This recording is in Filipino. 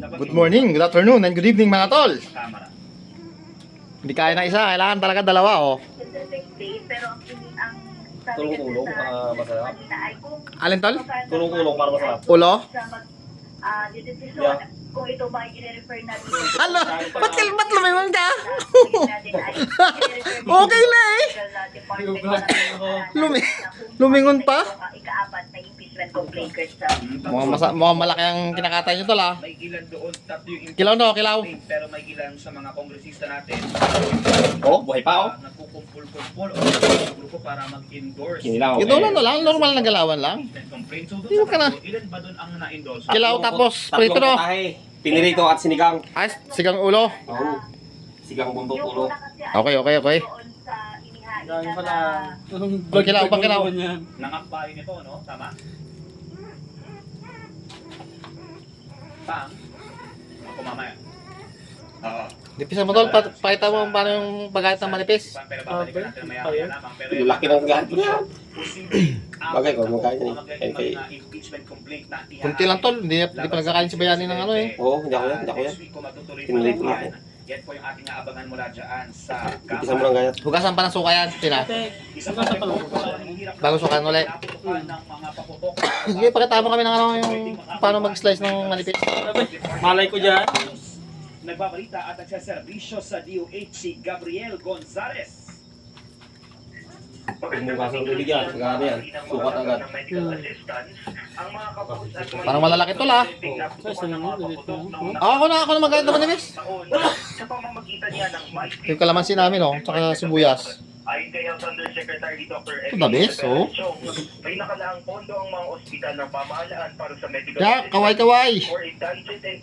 Good morning, good afternoon, and good evening mga tol. Hindi kaya na isa, kailangan talaga dalawa oh. Tulong-tulong para masarap. Alin tol? Tulong-tulong para masarap. Ulo? Yeah. Kung ito ba i-refer natin Ano? Ba't lumiwan ka? Okay na eh. Lumingon pa? Ika-apat na impeachment complaint sa Mukhang malaki ang kinakatay nyo tol ah. May ilan doon, tatlo yung Kilaw no, kilaw. pero may ilan sa mga kongresista natin Oh, buhay pa oh. nagkukumpul-kumpul o grupo para mag-endorse. Kinilaw. Ito na lang, normal na galawan lang. Complaint. So Hindi mo ka na. ilan ba doon ang na-endorse? Kilaw tapos prito no. Pinirito at sinigang. Ay, sigang ulo. Oh. Sigang bundok ulo. Okay. Yan pala. Pang kilaw. Nangakbayin ito, no? Tama? Pang? Ako mamaya. Oo. Dipisa mo tol, pakita mo paano yung pagkait ng manipis. Pero babalikan natin maya-maya lamang. Pero Yung laki ng gato niya. Bagay ko, magkain niya. niya. Impeachment complaint na Kunti lang tol, hindi pa nagkakain si Bayani ng ano eh. Oo, hindi ako yan. Pinirito na ako. Yan po yung ating aabangan mula dyan sa Umpisa mo ng gayat. Hugasan pa ng suka yan, tina. Isa pa rin Bago sukan ulit. Sige, pakita mo kami ng ano yung paano mag-slice ng manipis. Malay ko dyan. Nagbabalita at nagsaserbisyo sa DOH si Gabriel Gonzales. Umugasang tubig yan. Pagkano yan. Sukat agad. Parang malalaki tol ah. Ako na mag-gait ng manipis. Sa pamamagitan niya ng Yung kalamansi namin oh, tsaka sibuyas. Ayon kay Health Undersecretary Dr. Ito the best, oh. May nakalaang pondo ang mga ospital ng pamahalaan para sa medical Yeah, kaway-kaway. for indigent and